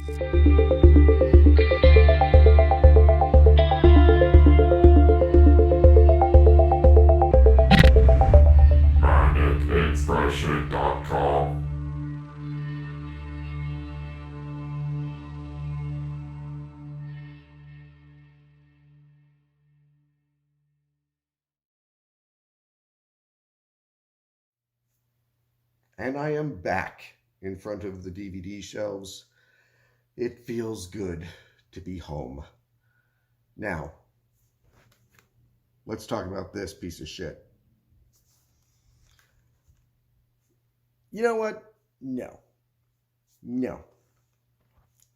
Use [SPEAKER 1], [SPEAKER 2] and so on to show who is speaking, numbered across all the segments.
[SPEAKER 1] MagicInspiration.com.
[SPEAKER 2] And I am back in front of the DVD shelves. It feels good to be home. Now, let's talk about this piece of shit. You know what? No. No.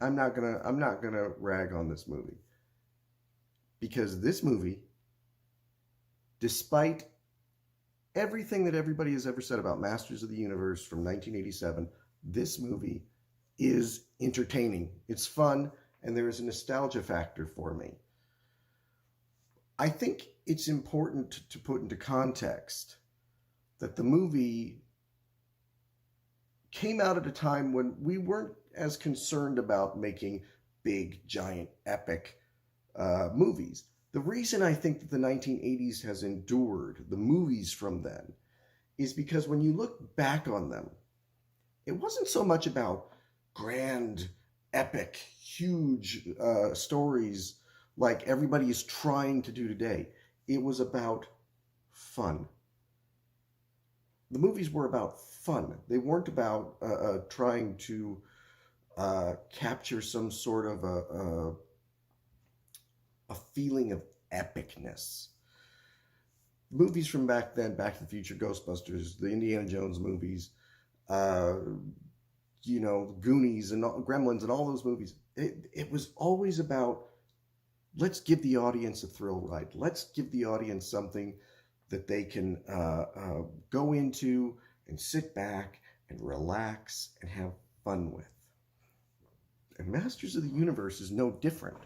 [SPEAKER 2] I'm not gonna rag on this movie. Because this movie, despite everything that everybody has ever said about Masters of the Universe from 1987, this movie is entertaining. It's fun, and there is a nostalgia factor for me. I think it's important to put into context that the movie came out at a time when we weren't as concerned about making big, giant, epic movies. The reason I think that the 1980s has endured, the movies from then, is because when you look back on them, it wasn't so much about grand, epic, huge stories like everybody is trying to do today. It was about fun. The movies were about fun. They weren't about trying to capture some sort of a feeling of epicness. Movies from back then, Back to the Future, Ghostbusters, the Indiana Jones movies, Goonies and Gremlins and all those movies, it was always about, let's give the audience a thrill ride. Let's give the audience something that they can go into and sit back and relax and have fun with. And Masters of the Universe is no different.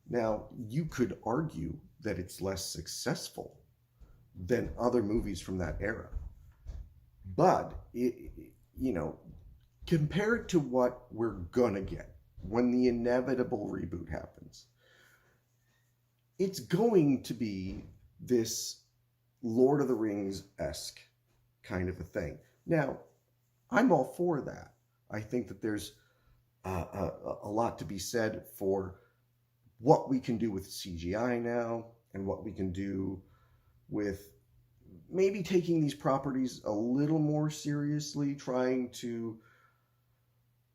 [SPEAKER 2] Now, you could argue that it's less successful than other movies from that era. But, compare it to what we're going to get when the inevitable reboot happens. It's going to be this Lord of the Rings-esque kind of a thing. Now, I'm all for that. I think that there's a lot to be said for what we can do with CGI now and what we can do with maybe taking these properties a little more seriously, trying to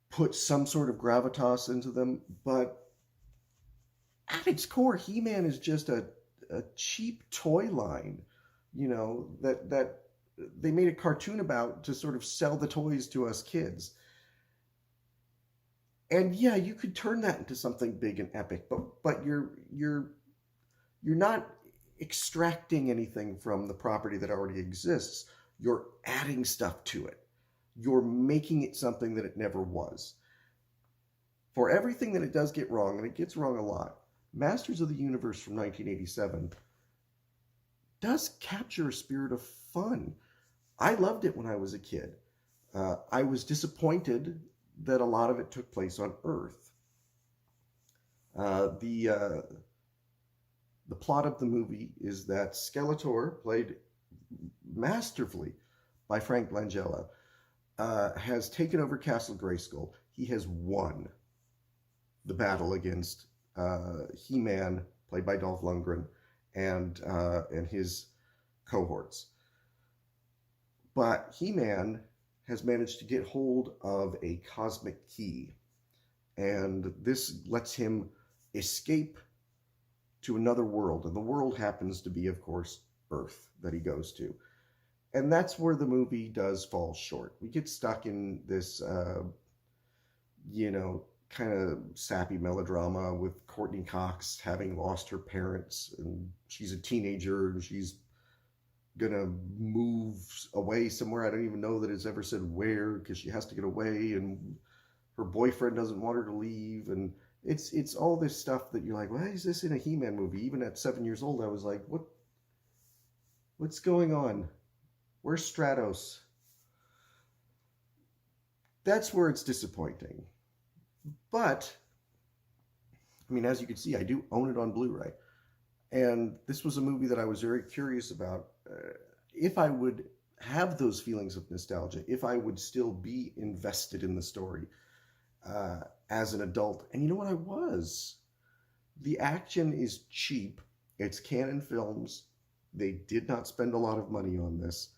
[SPEAKER 2] put some sort of gravitas into them. But at its core, He-Man is just a cheap toy line, that they made a cartoon about to sort of sell the toys to us kids. And yeah, you could turn that into something big and epic, but you're not extracting anything from the property that already exists. You're adding stuff to it. You're making it something that it never was. For everything that it does get wrong, and it gets wrong a lot, Masters of the Universe from 1987 does capture a spirit of fun. I loved it when I was a kid. I was disappointed that a lot of it took place on Earth. The plot of the movie is that Skeletor, played masterfully by Frank Langella, has taken over Castle Grayskull. He has won the battle against He-Man, played by Dolph Lundgren, and his cohorts. But He-Man has managed to get hold of a cosmic key, and this lets him escape to another world, and the world happens to be, of course, Earth that he goes to. And that's where the movie does fall short. We get stuck in this, kind of sappy melodrama with Courtney Cox having lost her parents, and she's a teenager, and she's gonna move away somewhere. I don't even know that it's ever said where, because she has to get away, and her boyfriend doesn't want her to leave, and it's all this stuff that you're like, why is this in a He-Man movie? Even at 7 years old, I was like, what's going on? Where's Stratos? That's where it's disappointing. But I mean, as you can see, I do own it on Blu-ray, and this was a movie that I was very curious about. If I would have those feelings of nostalgia, if I would still be invested in the story as an adult. And you know what? I was. The action is cheap. It's Canon Films. They did not spend a lot of money on this.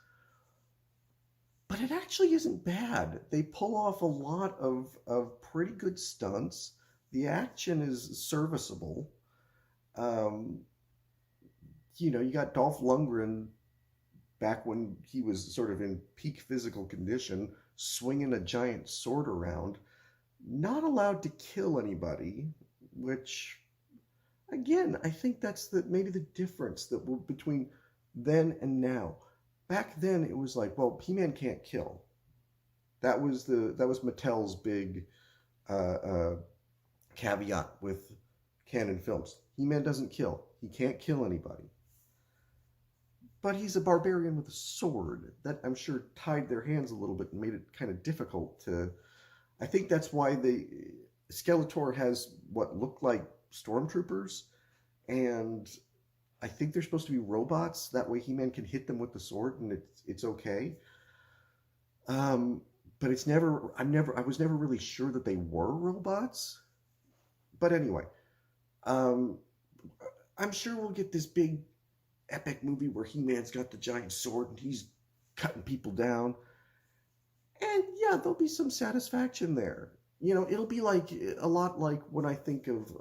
[SPEAKER 2] But it actually isn't bad. They pull off a lot of pretty good stunts. The action is serviceable. Um, you got Dolph Lundgren back when he was sort of in peak physical condition, swinging a giant sword around, not allowed to kill anybody, which, again, I think that's maybe the difference between then and now. Back then, it was like, well, He-Man can't kill. That was Mattel's big caveat with Canon Films. He-Man doesn't kill. He can't kill anybody. But he's a barbarian with a sword. That, I'm sure, tied their hands a little bit and made it kind of difficult to... I think that's why Skeletor has what looked like stormtroopers, and I think they're supposed to be robots. That way He-Man can hit them with the sword and it's okay. But I was never really sure that they were robots. But anyway, I'm sure we'll get this big epic movie where He-Man's got the giant sword and he's cutting people down. And yeah, there'll be some satisfaction there. It'll be a lot like when I think of,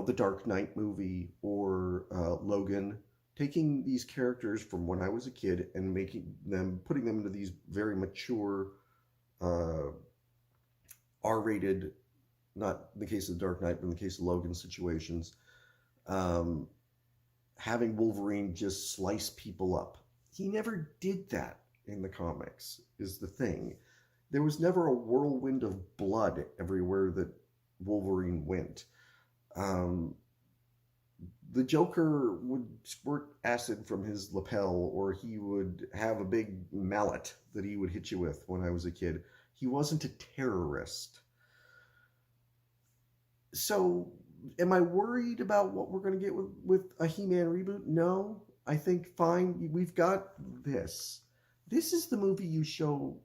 [SPEAKER 2] the Dark Knight movie or Logan, taking these characters from when I was a kid and putting them into these very mature, R-rated, not in the case of the Dark Knight, but in the case of Logan situations, having Wolverine just slice people up. He never did that in the comics, is the thing. There was never a whirlwind of blood everywhere that Wolverine went. The Joker would squirt acid from his lapel, or he would have a big mallet that he would hit you with when I was a kid. He wasn't a terrorist. So, am I worried about what we're going to get with a He-Man reboot? No. I think, fine, we've got this. This is the movie you show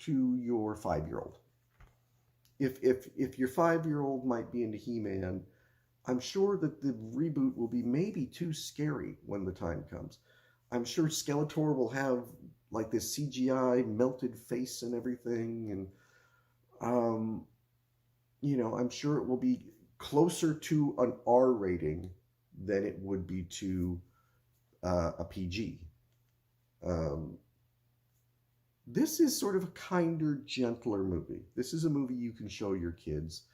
[SPEAKER 2] to your 5-year-old. If your 5-year-old might be into He-Man, I'm sure that the reboot will be maybe too scary when the time comes. I'm sure Skeletor will have like this CGI melted face and everything, and I'm sure it will be closer to an R rating than it would be to a PG. This is sort of a kinder, gentler movie. This is a movie you can show your kids.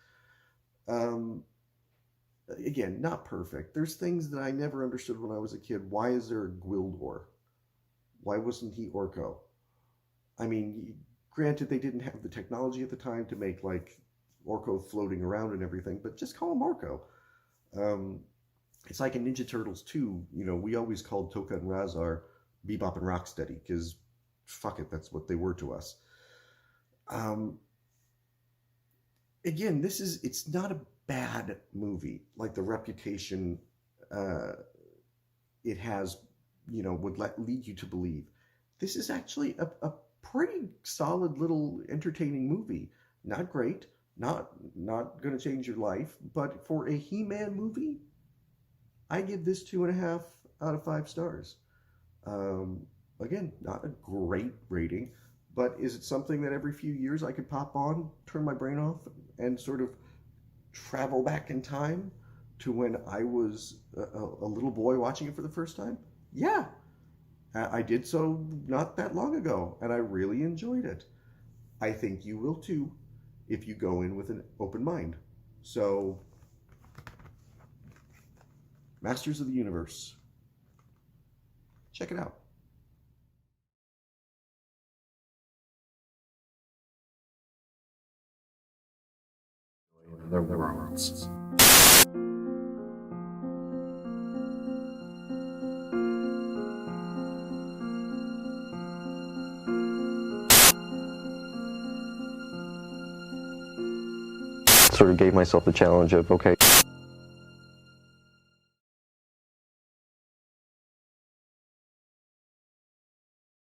[SPEAKER 2] Again, not perfect. There's things that I never understood when I was a kid. Why is there a Gwildor? Why wasn't he Orko? I mean, granted, they didn't have the technology at the time to make like Orko floating around and everything, but just call him Orko. It's like in Ninja Turtles 2, we always called Tokka and Razar Bebop and Rocksteady, because fuck it, that's what they were to us. Again, it's not a bad movie like the reputation it has, would lead you to believe. This is actually a pretty solid little entertaining movie. Not great, not going to change your life, but for a He-Man movie, I give this 2.5 out of 5 stars. Again, not a great rating, but is it something that every few years I could pop on, turn my brain off, and sort of travel back in time to when I was a little boy watching it for the first time? Yeah, I did so not that long ago, and I really enjoyed it. I think you will too, if you go in with an open mind. So, Masters of the Universe. Check it out.
[SPEAKER 1] The worlds. sort of gave myself the challenge of, okay,